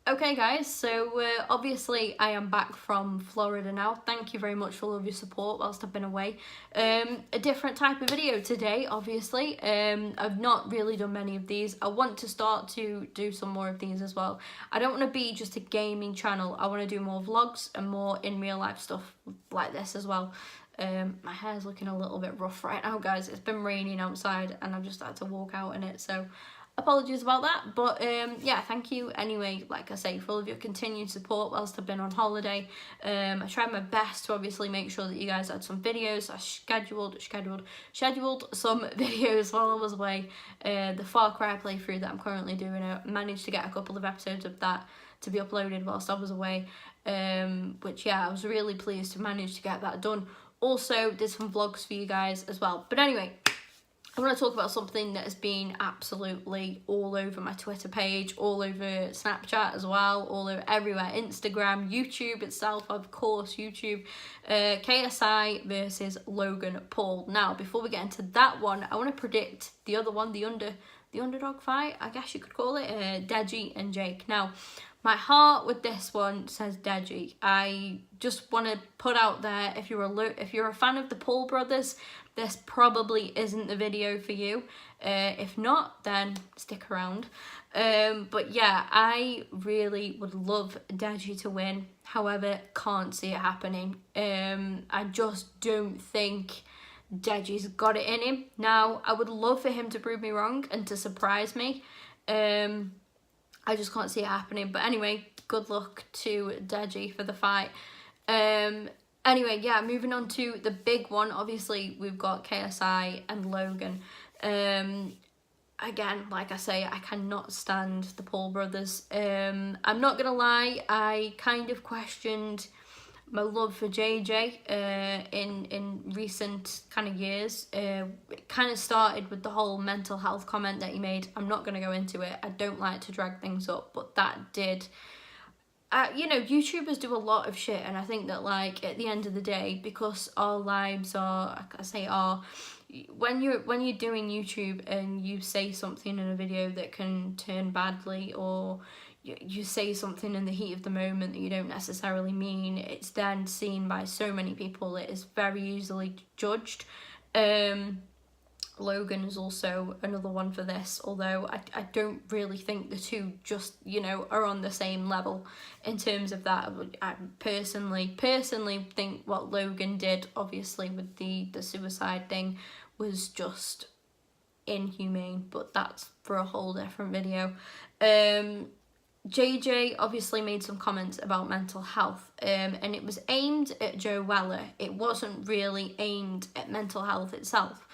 Okay guys, so obviously I am back from Florida now. Thank you very much for all of your support whilst I've been away. A different type of video today, obviously. I've not really done many of these. I want to start to do some more of these as well. I don't want to be just a gaming channel. I want to do more vlogs and more in real life stuff like this as well. My hair's looking a little bit rough right now, guys. It's been raining outside and I've just had to walk out in it, so apologies about that. But yeah, thank you anyway, like I say, for all of your continued support whilst I've been on holiday. I tried my best to obviously make sure that you guys had some videos. I scheduled some videos while I was away. The Far Cry playthrough that I'm currently doing, I managed to get a couple of episodes of that to be uploaded whilst I was away, which yeah, I was really pleased to manage to get that done. Also did some vlogs for you guys as well. But anyway, I want to talk about something that has been absolutely all over my Twitter page, all over Snapchat as well, all over everywhere, Instagram, YouTube itself, of course, YouTube. KSI versus Logan Paul. Now, before we get into that one, I want to predict the other one, the underdog fight, I guess you could call it, Deji and Jake. Now, my heart with this one says Deji. I just want to put out there, if you're a fan of the Paul brothers, this probably isn't the video for you. If not, then stick around. But yeah, I really would love Deji to win. However, can't see it happening. I just don't think Deji's got it in him. Now, I would love for him to prove me wrong and to surprise me. I just can't see it happening. But anyway, good luck to Deji for the fight. Anyway, yeah, moving on to the big one. Obviously, we've got KSI and Logan. Again, like I say, I cannot stand the Paul brothers. I'm not going to lie, I kind of questioned my love for JJ in recent kind of years. It kind of started with the whole mental health comment that he made. I'm not going to go into it. I don't like to drag things up, but that did... you know, YouTubers do a lot of shit, and I think that, like, at the end of the day, because our lives are, like I say, when you're doing YouTube and you say something in a video that can turn badly, or you say something in the heat of the moment that you don't necessarily mean, it's then seen by so many people. It is very easily judged. Logan is also another one for this, although I don't really think the two just, you know, are on the same level in terms of that. I personally think what Logan did, obviously with the suicide thing, was just inhumane, but that's for a whole different video. JJ obviously made some comments about mental health, and it was aimed at Joe Weller. It wasn't really aimed at mental health itself.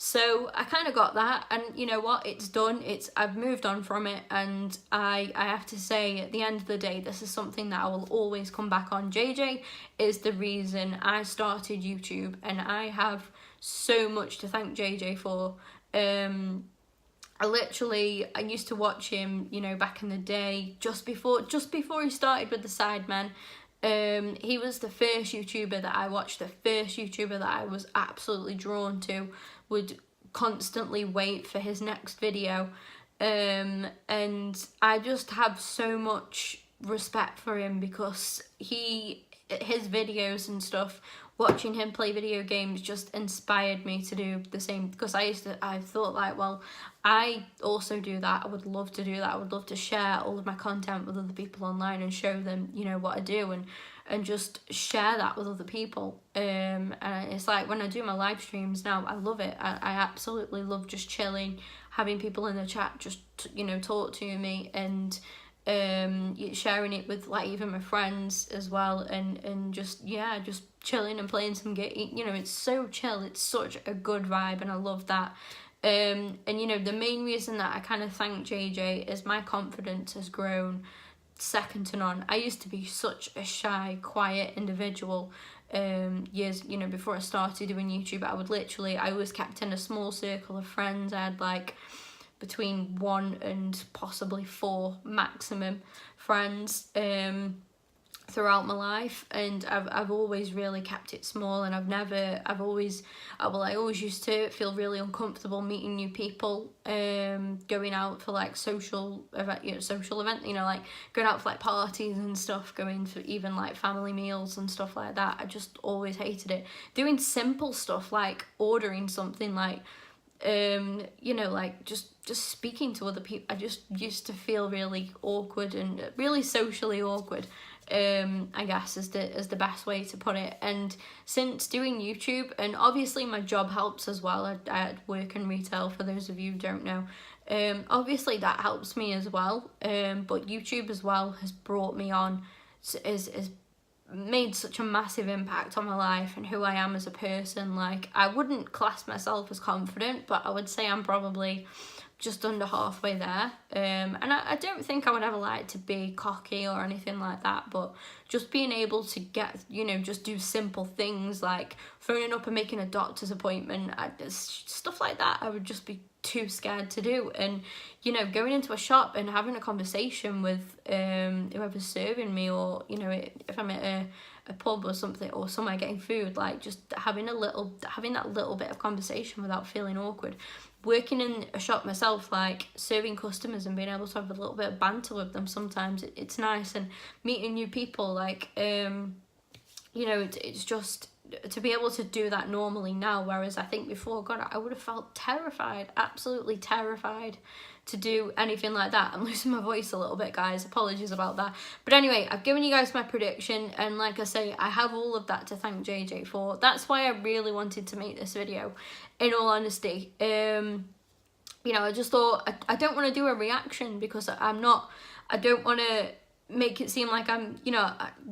So I kind of got that, and you know what, it's done. I've moved on from it, and I have to say, at the end of the day, this is something that I will always come back on. JJ is the reason I started YouTube, and I have so much to thank JJ for. I used to watch him, you know, back in the day, just before he started with the Sidemen. He was the first YouTuber that I watched, the first YouTuber that I was absolutely drawn to, would constantly wait for his next video, and I just have so much respect for him, because his videos and stuff, watching him play video games just inspired me to do the same, because I thought, like, well, I also do that. I would love to do that. I would love to share all of my content with other people online and show them, you know, what I do, and just share that with other people. And it's like, when I do my live streams now, I love it. I absolutely love just chilling, having people in the chat just, you know, talk to me, and sharing it with, like, even my friends as well, and just, yeah, just chilling and playing some game. You know, it's so chill, it's such a good vibe, and I love that. And you know, the main reason that I kind of thank JJ is my confidence has grown second to none. I used to be such a shy, quiet individual years, you know, before I started doing YouTube. I was kept in a small circle of friends. I had like between 1 and possibly 4 maximum friends. throughout my life, and I've always really kept it small, and I always used to feel really uncomfortable meeting new people, going out for like social event, like going out for like parties and stuff, going to even like family meals and stuff like that. I just always hated it. Doing simple stuff like ordering something, like like just speaking to other people, I just used to feel really awkward and really socially awkward, I guess is the best way to put it. And since doing YouTube, and obviously my job helps as well, I work in retail, for those of you who don't know, obviously that helps me as well, but YouTube as well has brought me on, is made such a massive impact on my life and who I am as a person. Like, I wouldn't class myself as confident, but I would say I'm probably just under halfway there, and I don't think I would ever like to be cocky or anything like that, but just being able to get, just do simple things like phoning up and making a doctor's appointment, stuff like that, I would just be too scared to do. And going into a shop and having a conversation with whoever's serving me, or if I'm at a pub or something, or somewhere getting food, like just having that little bit of conversation without feeling awkward. Working in a shop myself, like serving customers and being able to have a little bit of banter with them, sometimes it's nice, and meeting new people, like it's just to be able to do that normally now, whereas I think before, God, I would have felt terrified, absolutely terrified to do anything like that. I'm losing my voice a little bit, guys, apologies about that. But anyway, I've given you guys my prediction, and like I say, I have all of that to thank JJ for. That's why I really wanted to make this video, in all honesty. I just thought, I don't want to do a reaction, because I don't want to make it seem like I'm,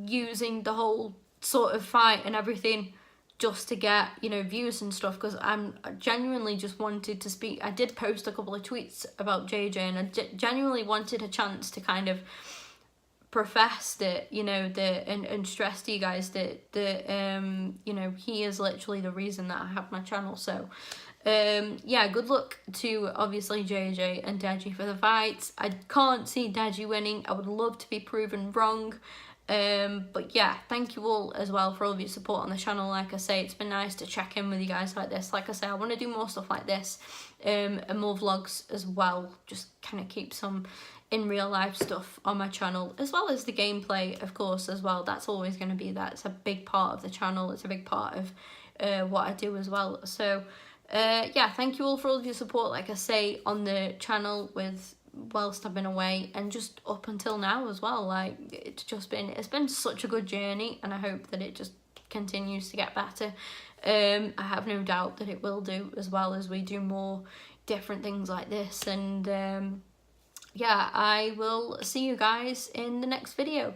using the whole sort of fight and everything just to get, views and stuff, because I genuinely just wanted to speak. I did post a couple of tweets about JJ, and I genuinely wanted a chance to kind of profess that, and stress to you guys that he is literally the reason that I have my channel. So yeah, good luck to obviously JJ and Deji for the fights. I can't see Deji winning. I would love to be proven wrong. But yeah, thank you all as well for all of your support on the channel. Like I say, it's been nice to check in with you guys like this. Like I say, I want to do more stuff like this, and more vlogs as well, just kind of keep some in real life stuff on my channel, as well as the gameplay, of course, as well. That's always going to be that. It's a big part of the channel. It's a big part of what I do as well. So yeah, thank you all for all of your support, like I say, on the channel whilst I've been away, and just up until now as well. Like, it's been such a good journey, and I hope that it just continues to get better. I have no doubt that it will do, as well as we do more different things like this. And yeah, I will see you guys in the next video.